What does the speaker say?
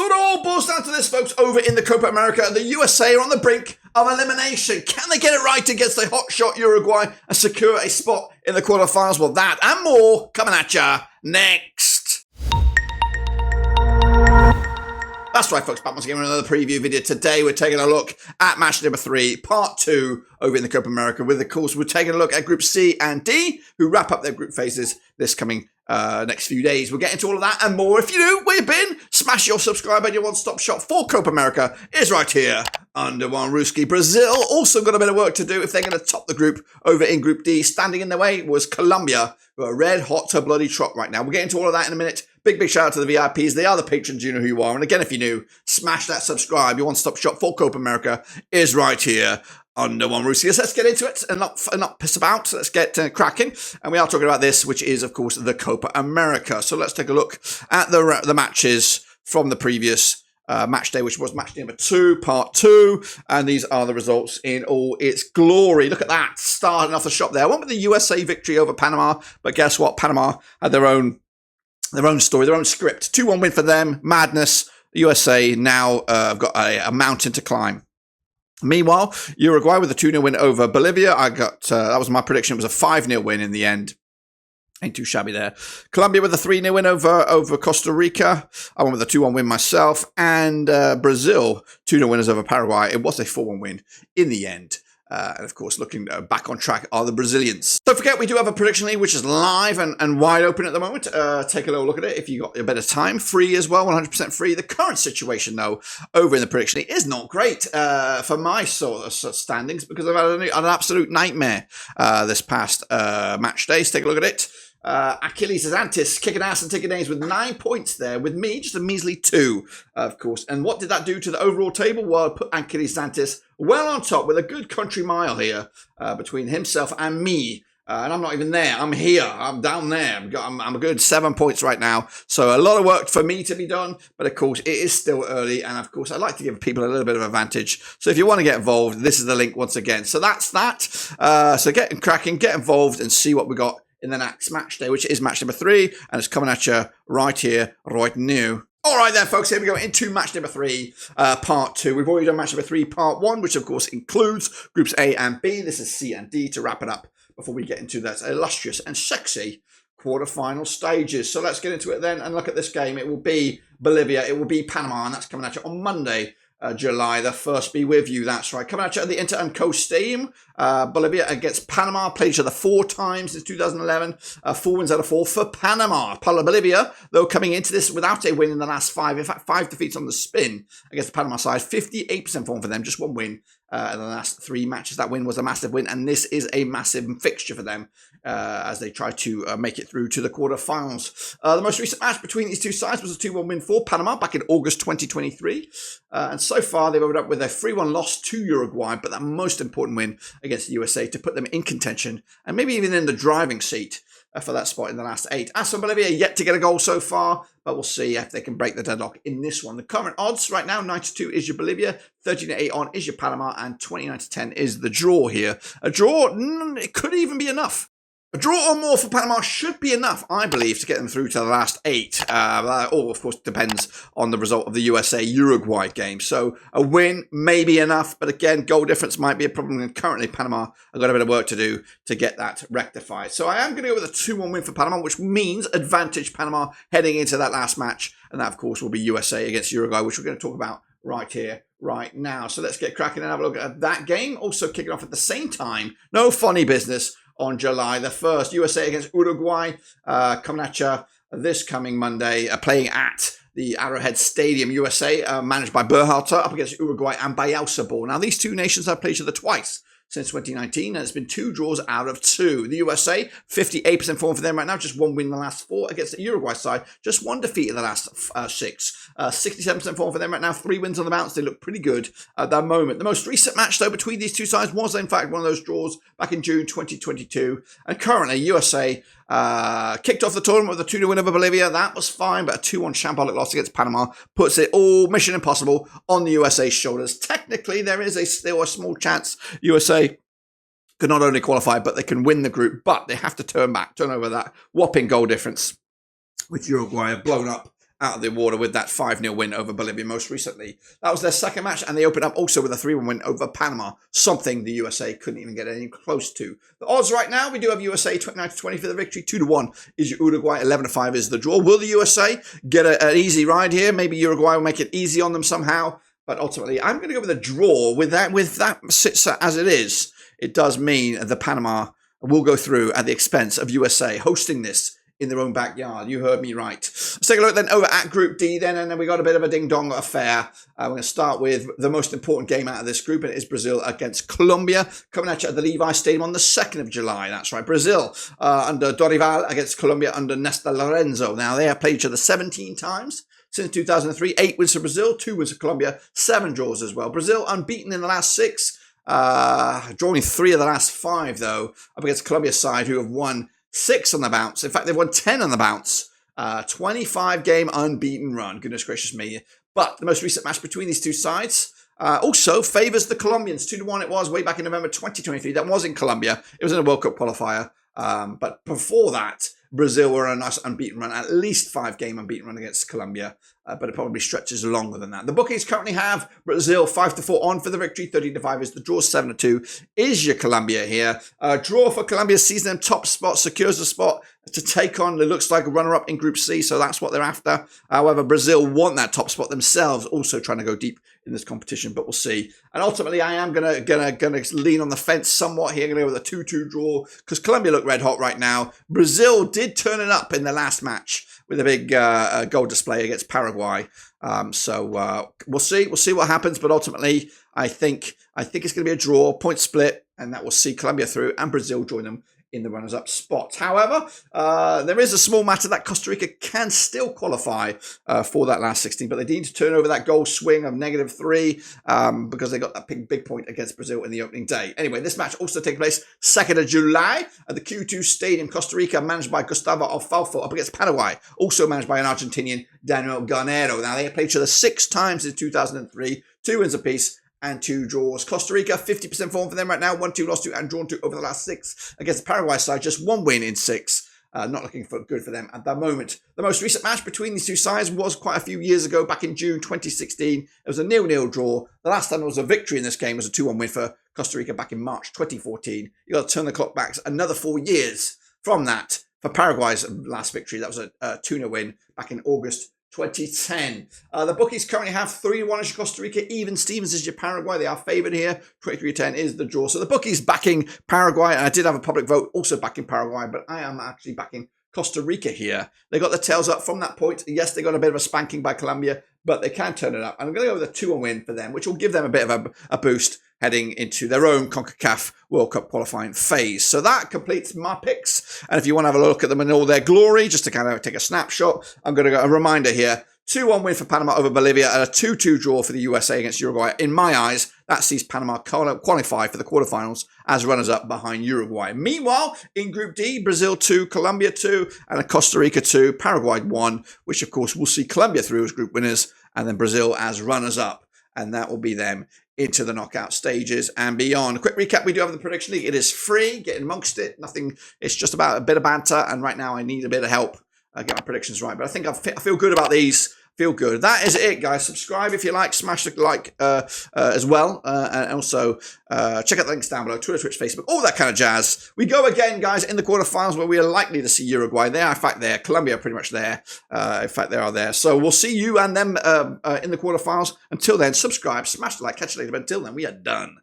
So it all boils down to this, folks. Over in the Copa America, the USA are on the brink of elimination. Can they get it right against the hotshot Uruguay and secure a spot in the quarterfinals? Well, that and more coming at ya next. That's right, folks. Back once again with another preview video. Today, we're taking a look at match number 3, part 2 over in the Copa America. With, of course, we're taking a look at Group C and D, who wrap up their group phases this coming next few days. We'll get into all of that and more. If you know where you've been, smash your subscribe button. Your one-stop shop for Copa America is right here under one Ruski. Brazil also got a bit of work to do if they're going to top the group over in Group D. Standing in their way was Colombia, who are red hot to bloody trot right now. We'll get into all of that in a minute. Big shout out to the VIPs. They are the patrons. You know who you are. And again, if you're new, smash that subscribe. Your one-stop shop for Copa America is right here under one Ruski. Let's get into it and not piss about. So let's get cracking. And we are talking about this, which is, of course, the Copa America. So let's take a look at the matches from the previous match day, which was match day number 2, part 2. And these are the results in all its glory. Look at that, starting off the shop there. I went with the USA victory over Panama, but guess what? Panama had their own story, their own script. 2-1 win for them. Madness. The USA now have got a mountain to climb. Meanwhile, Uruguay with a 2-0 win over Bolivia. I got that was my prediction. It was a 5-0 win in the end. Ain't too shabby there. Colombia with a 3-0 win over Costa Rica. I went with a 2-1 win myself. And Brazil, 2-0 winners over Paraguay. It was a 4-1 win in the end. And of course, looking back on track are the Brazilians. Don't forget, we do have a prediction league, which is live and wide open at the moment. Take a little look at it if you got a bit of time. Free as well, 100% free. The current situation, though, over in the prediction league is not great for my sort of standings because I've had an absolute nightmare this past match day. So take a look at it. Achilles Zantis kicking ass and taking names with 9 points there, with me just a measly 2, of course. And what did that do to the overall table? Well, it put Achilles Zantis well on top with a good country mile here between himself and me. And I'm not even there. I'm here. I'm down there. I'm a good 7 points right now. So a lot of work for me to be done. But of course, it is still early. And of course, I like to give people a little bit of advantage. So if you want to get involved, this is the link once again. So that's that. So get cracking, get involved and see what we got in the next match day, which is match number 3, and it's coming at you right here, right now. All right then, folks, here we go into match number 3, part 2. We've already done match number 3, part 1, which of course includes groups A and B. This is C and D to wrap it up before we get into that illustrious and sexy quarterfinal stages. So let's get into it then and look at this game. It will be Bolivia, it will be Panama, and that's coming at you on Monday, July the 1st. Be with you, that's right. Coming at you at the Inter and Co Stadium. Bolivia against Panama, played each other 4 times since 2011. 4 wins out of 4 for Panama. Bolivia, though, coming into this without a win in the last 5. In fact, 5 defeats on the spin against the Panama side. 58% form for them, just 1 win in the last 3 matches. That win was a massive win, and this is a massive fixture for them as they try to make it through to the quarterfinals. The most recent match between these two sides was a 2-1 win for Panama back in August 2023. And so far, they've ended up with a 3-1 loss to Uruguay, but that most important win against the USA to put them in contention and maybe even in the driving seat for that spot in the last 8. As for Bolivia, yet to get a goal so far, but we'll see if they can break the deadlock in this one. The current odds right now, 9-2 is your Bolivia, 13-8 on is your Panama, and 29-10 is the draw here. A draw, it could even be enough. A draw or more for Panama should be enough, I believe, to get them through to the last 8. That all, of course, depends on the result of the USA-Uruguay game. So a win may be enough, but again, goal difference might be a problem. And currently, Panama have got a bit of work to do to get that rectified. So I am going to go with a 2-1 win for Panama, which means advantage Panama heading into that last match. And that, of course, will be USA against Uruguay, which we're going to talk about right here, right now. So let's get cracking and have a look at that game. Also kicking off at the same time. No funny business. On July the 1st, USA against Uruguay, coming at you this coming Monday, playing at the Arrowhead Stadium. USA, managed by Berhalter, up against Uruguay and Bielsa. Now, these two nations have played each other twice since 2019, and it's been 2 draws out of 2. The USA, 58% form for them right now, just 1 win in the last 4 against the Uruguay side, just 1 defeat in the last 6. 67% form for them right now, 3 wins on the bounce. They look pretty good at that moment. The most recent match, though, between these two sides was, in fact, one of those draws back in June 2022. And currently, USA kicked off the tournament with a 2-0 win over Bolivia. That was fine, but a 2-1 shambolic loss against Panama puts it all mission impossible on the USA's shoulders. Technically, there is still a small chance USA could not only qualify, but they can win the group, but they have to turn over that whopping goal difference, which Uruguay have blown up out of the water with that 5-0 win over Bolivia most recently. That was their second match, and they opened up also with a 3-1 win over Panama, something the USA couldn't even get any close to. The odds right now, we do have USA 29-20 for the victory, 2-1 is your Uruguay, 11-5 is the draw. Will the USA get an easy ride here? Maybe Uruguay will make it easy on them somehow, but ultimately I'm going to go with a draw. With that sits as it is, it does mean the Panama will go through at the expense of USA hosting this in their own backyard. You heard me right. Let's take a look then over at Group D then, and then we got a bit of a ding-dong affair. We're going to start with the most important game out of this group, and it is Brazil against Colombia, coming at you at the Levi Stadium on the 2nd of July. That's right, Brazil under Dorival against Colombia under Néstor Lorenzo. Now, they have played each other 17 times since 2003, 8 wins for Brazil, 2 wins for Colombia, 7 draws as well. Brazil unbeaten in the last 6, drawing 3 of the last 5, though, up against Colombia's side, who have won 6 on the bounce. In fact, they've won 10 on the bounce. 25-game unbeaten run. Goodness gracious me. But the most recent match between these two sides also favours the Colombians. 2-1 it was way back in November 2023. That was in Colombia. It was in a World Cup qualifier. But before that, Brazil were on a nice unbeaten run, at least 5-game unbeaten run against Colombia, but it probably stretches longer than that. The bookies currently have Brazil 5-4 on for the victory, 13-5 is the draw, 7-2 is your Colombia here. Draw for Colombia sees them top spot, secures the spot to take on, it looks like a runner-up in Group C, so that's what they're after. However, Brazil want that top spot themselves, also trying to go deep in this competition, but we'll see. And ultimately, I am gonna lean on the fence somewhat here. I'm gonna go with a 2-2 draw because Colombia look red hot right now. Brazil did turn it up in the last match with a big goal display against Paraguay. So we'll see. We'll see what happens. But ultimately, I think it's going to be a draw, point split, and that will see Colombia through and Brazil join them in the runners-up spot. However, there is a small matter that Costa Rica can still qualify for that last 16, but they need to turn over that goal swing of -3 because they got that big point against Brazil in the opening day. Anyway, this match also takes place 2nd of July at the Q2 Stadium, Costa Rica, managed by Gustavo Alfalfa, up against Paraguay, also managed by an Argentinian, Daniel Garnero. Now, they have played each other 6 times in 2003, 2 wins apiece, and 2 draws. Costa Rica, 50% form for them right now. 1-2, lost 2, and drawn 2 over the last 6. Against the Paraguay side, just 1 win in 6. Not looking good for them at the moment. The most recent match between these two sides was quite a few years ago, back in June 2016. It was a 0-0 draw. The last time there was a victory in this game was a 2-1 win for Costa Rica back in March 2014. You got to turn the clock back another 4 years from that for Paraguay's last victory. That was a 2-0 win back in August 2010. The bookies currently have 3-1 as your Costa Rica. Even Stevens is your Paraguay. They are favoured here. 23-10 is the draw. So the bookies backing Paraguay. And I did have a public vote also backing Paraguay, but I am actually backing Costa Rica here. They got the tails up from that point. Yes, they got a bit of a spanking by Colombia, but they can turn it up. And I'm going to go with a 2-1 win for them, which will give them a bit of a boost heading into their own CONCACAF World Cup qualifying phase. So that completes my picks. And if you want to have a look at them in all their glory, just to kind of take a snapshot, I'm going to go a reminder here. 2-1 win for Panama over Bolivia and a 2-2 draw for the USA against Uruguay. In my eyes, that sees Panama qualify for the quarterfinals as runners-up behind Uruguay. Meanwhile, in Group D, Brazil 2, Colombia 2, and a Costa Rica 2, Paraguay 1, which of course will see Colombia through as group winners and then Brazil as runners-up. And that will be them into the knockout stages and beyond. A quick recap, we do have the prediction league. It is free, get amongst it. Nothing, it's just about a bit of banter, and right now I need a bit of help get my predictions right. But I think I feel good about these. Feel good. That is it, guys. Subscribe if you like. Smash the like as well. And also check out the links down below. Twitter, Twitch, Facebook, all that kind of jazz. We go again, guys, in the quarterfinals where we are likely to see Uruguay. They are, in fact, there. Colombia are pretty much there. In fact, they are there. So we'll see you and them in the quarterfinals. Until then, subscribe, smash the like, catch you later. But until then, we are done.